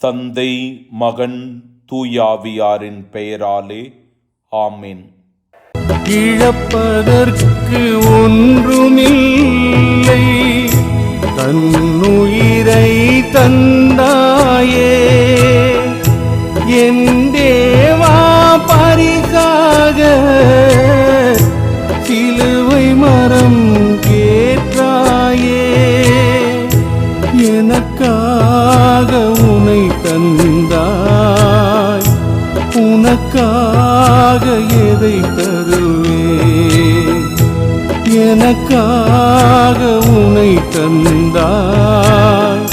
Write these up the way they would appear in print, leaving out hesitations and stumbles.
தந்தை, மகன், தூயாவியாரின் பெயராலே ஆமென். இழப்பதற்கு ஒன்றுமில்லை, தன்னுயிரை தந்தாயே என் தேவா, பரிசாக சிலுவை மரம் கேட்டாயே. எனக்காக உனை தந்தாய், உனக்காக எதை தருவேன்? எனக்காக உனை தந்தாய்,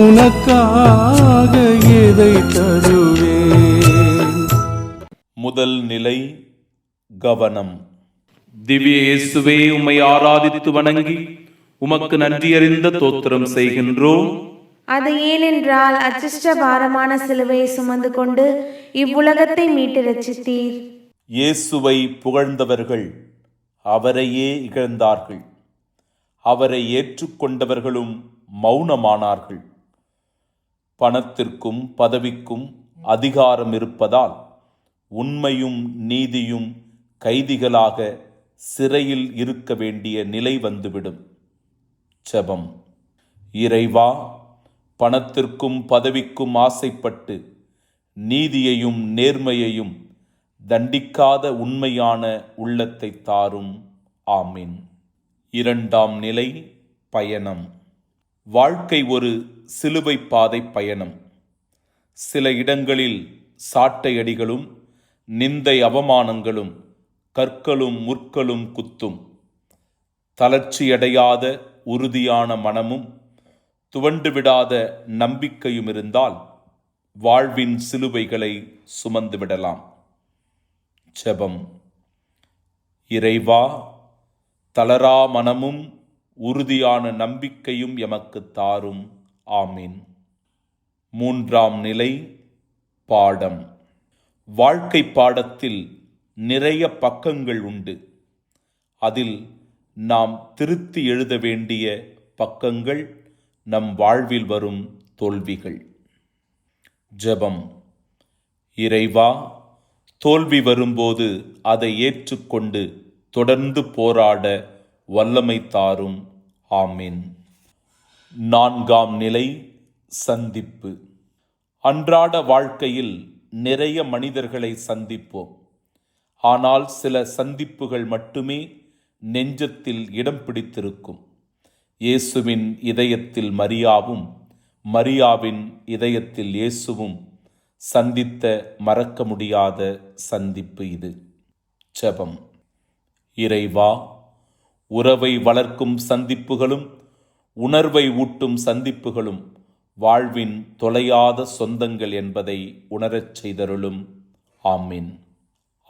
உனக்காக எதை தருவேன்? முதல் நிலை கவனம். திவ்ய இயேசுவே, உம்மை ஆராதித்து வணங்கி உமக்கு நன்றியறிந்த தோத்திரம் செய்கின்றோம். அது ஏனென்றால் அச்சிஷ்ட பாரமான சிலுவையை சுமந்து கொண்டு இவ்வுலகத்தை மீட்டு ரட்சித்தீர். இயேசுவை புகழ்ந்தவர்கள் அவரையே இகழ்ந்தார்கள், அவரை ஏற்றுக்கொண்டவர்களும் மௌனமானார்கள். பணத்திற்கும் பதவிக்கும் அதிகாரம் இருப்பதால் உண்மையும் நீதியும் கைதிகளாக சிறையில் இருக்க வேண்டிய நிலை வந்துவிடும். ஜெபம். இறைவா, பணத்திற்கும் பதவிக்கும் ஆசைப்பட்டு நீதியையும் நேர்மையையும் தண்டிக்காத உண்மையான உள்ளத்தை தாரும். ஆமீன். இரண்டாம் நிலை பயணம். வாழ்க்கை ஒரு சிலுவை பாதை பயணம். சில இடங்களில் சாட்டையடிகளும் நிந்தை அவமானங்களும் கற்களும் முற்களும் குத்தும். தளர்ச்சியடையாத உறுதியான மனமும் துவண்டுவிடாத நம்பிக்கையும் இருந்தால் வாழ்வின் சிலுவைகளை சுமந்து விடலாம். ஜெபம். இறைவா, தளரா மனமும் உறுதியான நம்பிக்கையும் எமக்கு தாரும். ஆமீன். மூன்றாம் நிலை பாடம். வாழ்க்கை பாடத்தில் நிறைய பக்கங்கள் உண்டு. அதில் நாம் திருத்தி எழுத வேண்டிய பக்கங்கள் நம் வாழ்வில் வரும் தோல்விகள். ஜெபம். இறைவா, தோல்வி வரும்போது அதை ஏற்றுக்கொண்டு தொடர்ந்து போராட வல்லமை தாரும். ஆமீன். நான்காம் நிலை சந்திப்பு. அன்றாட வாழ்க்கையில் நிறைய மனிதர்களை சந்திப்போம். ஆனால் சில சந்திப்புகள் மட்டுமே நெஞ்சத்தில் இடம் பிடித்திருக்கும். இயேசுவின் இதயத்தில் மரியாவும், மரியாவின் இதயத்தில் இயேசுவும் சந்தித்த மறக்க முடியாத சந்திப்பு இது. ஜெபம். இறைவா, உறவை வளர்க்கும் சந்திப்புகளும் உணர்வை ஊட்டும் சந்திப்புகளும் வாழ்வின் தொலையாத சொந்தங்கள் என்பதை உணரச் செய்தருளும். ஆமீன்.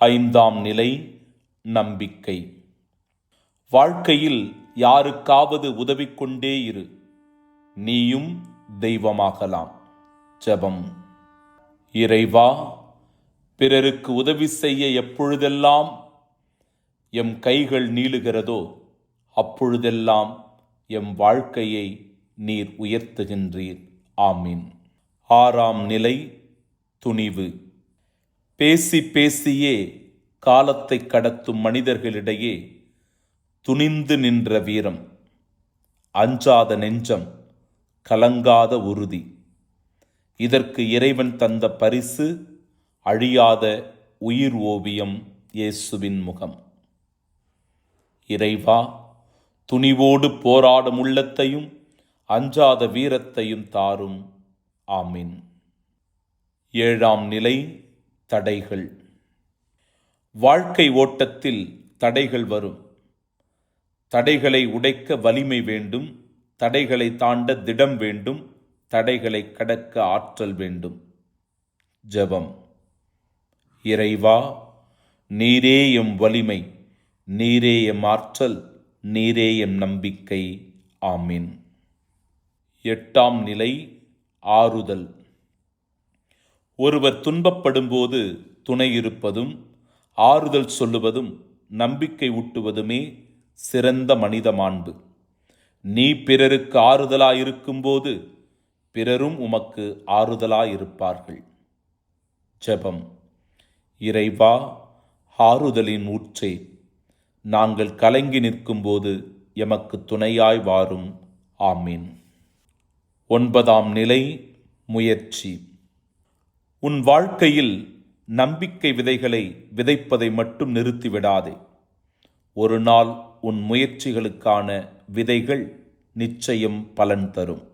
ஐந்தாம் நிலை நம்பிக்கை. வாழ்க்கையில் யாருக்காவது உதவி கொண்டே இரு, நீயும் தெய்வமாகலாம். ஜெபம். இறைவா, பிறருக்கு உதவி செய்ய எப்பொழுதெல்லாம் எம் கைகள் நீளுகிறதோ அப்பொழுதெல்லாம் எம் வாழ்க்கையை நீர் உயர்த்துகின்றீர். ஆமீன். ஆறாம் நிலை துணிவு. பேசி பேசியே காலத்தை கடத்தும் மனிதர்களிடையே துணிந்து நின்ற வீரம், அஞ்சாத நெஞ்சம், கலங்காத உறுதி. இதற்கு இறைவன் தந்த பரிசு அழியாத உயிர் ஓவியம் இயேசுவின் முகம். இறைவா, துணிவோடு போராடும் உள்ளத்தையும் அஞ்சாத வீரத்தையும் தாரும். ஆமீன். ஏழாம் நிலை தடைகள். வாழ்க்கை ஓட்டத்தில் தடைகள் வரும். தடைகளை உடைக்க வலிமை வேண்டும், தடைகளை தாண்ட திடம் வேண்டும், தடைகளை கடக்க ஆற்றல் வேண்டும். ஜெபம். இறைவா, நீரே எம் வலிமை, நீரே எம் ஆற்றல், நீரே எம் நம்பிக்கை. ஆமீன். எட்டாம் நிலை ஆறுதல். ஒருவர் துன்பப்படும்போது துணை இருப்பதும் ஆறுதல் சொல்லுவதும் நம்பிக்கை ஊட்டுவதுமே சிறந்த மனித மாண்பு. நீ பிறருக்கு ஆறுதலாயிருக்கும்போது பிறரும் உமக்கு ஆறுதலாயிருப்பார்கள். ஜெபம். இறைவா, ஆறுதலின் ஊற்றே, நாங்கள் கலங்கி நிற்கும்போது எமக்கு துணையாய் வாரும். ஆமீன். 9ஆம் நிலை, முயற்சி. உன் வாழ்க்கையில் நம்பிக்கை விதைகளை விதைப்பதை மட்டும் நிறுத்திவிடாதே. ஒரு நாள் உன் முயற்சிகளுக்கான விதைகள் நிச்சயம் பலன் தரும்.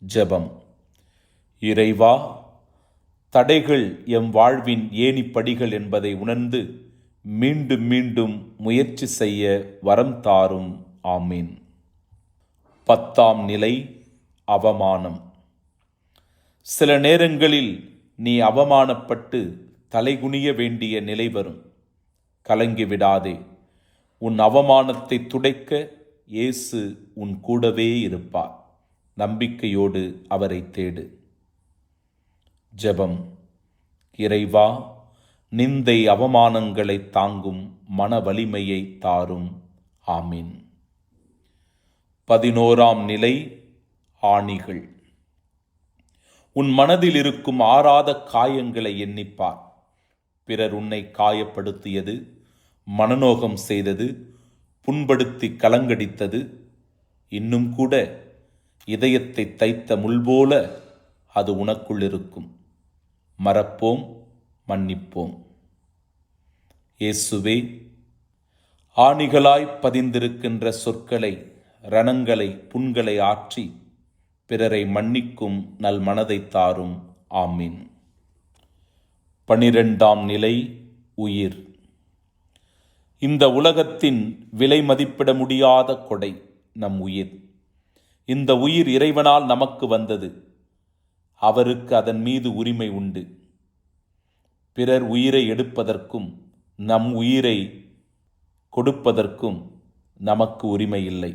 ஜெபம். இறைவா, தடைகள் எம் வாழ்வின் ஏணிப்படிகள் என்பதை உணர்ந்து மீண்டும் மீண்டும் முயற்சி செய்ய வரம் தாரும். ஆமீன். 10ஆம் நிலை, அவமானம். சில நேரங்களில் நீ அவமானப்பட்டு தலைகுனிய வேண்டிய நிலை வரும். கலங்கிவிடாதே. உன் அவமானத்தை துடைக்க இயேசு உன் கூடவே இருப்பார். நம்பிக்கையோடு அவரை தேடு. ஜெபம். இறைவா, நிந்தை அவமானங்களை தாங்கும் மன வலிமையை தாரும். ஆமீன். 11ஆம் நிலை, ஆணிகள். உன் மனதில் இருக்கும் ஆறாத காயங்களை எண்ணிப்பார். பிறர் உன்னை காயப்படுத்தியது, மனநோகம் செய்தது, புண்படுத்தி கலங்கடித்தது, இன்னும் கூட இதயத்தை தைத்த முள் போல அது உனக்குள் இருக்கும். மறப்போம், மன்னிப்போம். இயேசுவே, ஆணிகளாய் பதிந்திருக்கின்ற சொற்களை, ரணங்களை, புண்களை ஆற்றி பிறரை மன்னிக்கும் நல் மனதை தாரும். ஆமீன். 12ஆம் நிலை, உயிர். இந்த உலகத்தின் விலை மதிப்பிட முடியாத கொடை நம் உயிர். இந்த உயிர் இறைவனால் நமக்கு வந்தது. அவருக்கு அதன் மீது உரிமை உண்டு. பிறர் உயிரை எடுப்பதற்கும் நம் உயிரை கொடுப்பதற்கும் நமக்கு உரிமை இல்லை.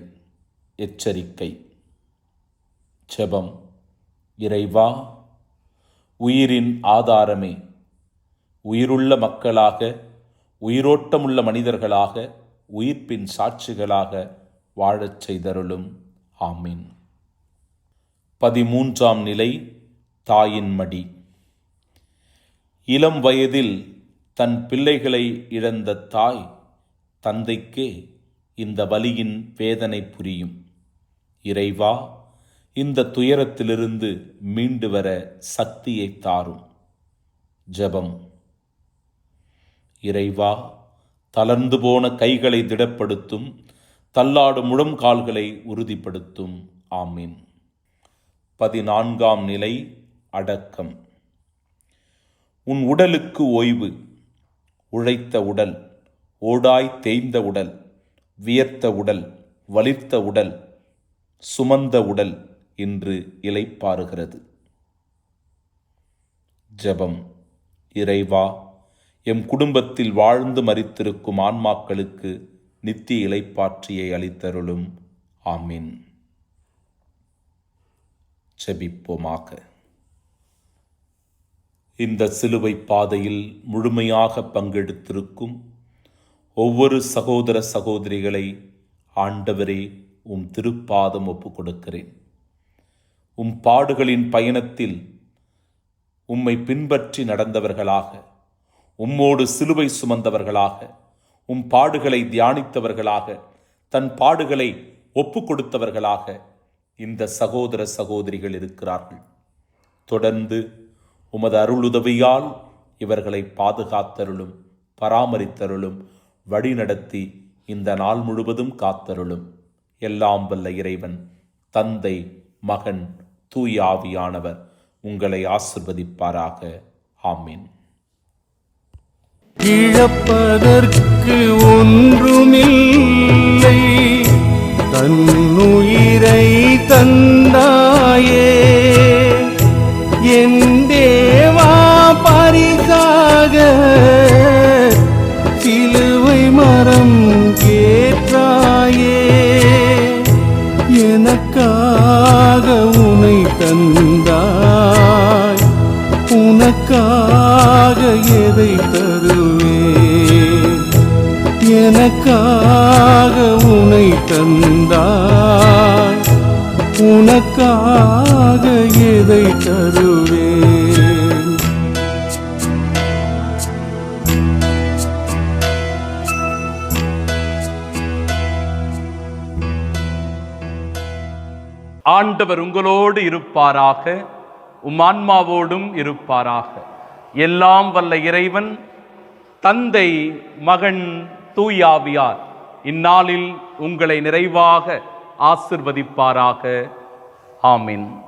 எச்சரிக்கை. ஜெபம். இறைவா, உயிரின் ஆதாரமே, உயிருள்ள மக்களாக, உயிரோட்டமுள்ள மனிதர்களாக, உயிர்ப்பின் சாட்சிகளாக வாழச் செய்தருளும். ஆமீன். 13ஆம் நிலை, தாயின் மடி. இளம் வயதில் தன் பிள்ளைகளை இழந்த தாய் தந்தைக்கே இந்த வலியின் வேதனை புரியும். இறைவா, இந்த துயரத்திலிருந்து மீண்டு வர சக்தியை தாரும். ஜெபம். இறைவா, தளர்ந்து போன கைகளை திடப்படுத்தும், தள்ளாடும் முழங்கால்களை உறுதிப்படுத்தும். ஆமீன். 14ஆம் நிலை, அடக்கம். உன் உடலுக்கு ஓய்வு. உழைத்த உடல், ஓடாய் தேய்ந்த உடல், வியர்த்த உடல், வலிர்த்த உடல், சுமந்த உடல் இன்று இளைப்பாறுகிறது. ஜெபம். இறைவா, எம் குடும்பத்தில் வாழ்ந்து மரித்திருக்கும் ஆன்மாக்களுக்கு நித்திய இளைப்பாற்றியை அளித்தருளும். ஆமீன். ஜெபிப்போமாக. இந்த சிலுவை பாதையில் முழுமையாக பங்கெடுத்திருக்கும் ஒவ்வொரு சகோதர சகோதரிகளை ஆண்டவரே உம் திருப்பாதம் ஒப்புக் கொடுக்கிறேன். உம் பாடுகளின் பயணத்தில் உம்மை பின்பற்றி நடந்தவர்களாக, உம்மோடு சிலுவை சுமந்தவர்களாக, உம் பாடுகளை தியானித்தவர்களாக, தன் பாடுகளை ஒப்புக் கொடுத்தவர்களாக இந்த சகோதர சகோதரிகள் இருக்கிறார்கள். தொடர்ந்து உமது அருளுதவியால் இவர்களை பாதுகாத்தருளும், பராமரித்தருளும், வழிநடத்தி இந்த நாள் முழுவதும் காத்தருளும். எல்லாம் வல்ல இறைவன், தந்தை, மகன், தூய ஆவியானவர் உங்களை ஆசிர்வதிப்பாராக. ஆமீன். இழப்பதற்கு ஒன்றுமில்லை, தன்னுயிரை தந்தாயே என் தேவா, பரிசாக சிலுவை மரம் கேட்டாயே. எனக்காக உனை தந்தாய், உனக்காக எதை தருவேன்? எனக்காக உனை தந்தாய், உனக்காக உமக்காக எதை தருவேன்? ஆண்டவர் உங்களோடு இருப்பாராக, உம் ஆன்மாவோடும் இருப்பாராக. எல்லாம் வல்ல இறைவன் தந்தை, மகன், தூயாவியார் இந்நாளில் உங்களை நிறைவாக ஆசிர்வதிப்பாராக. ஆமென்.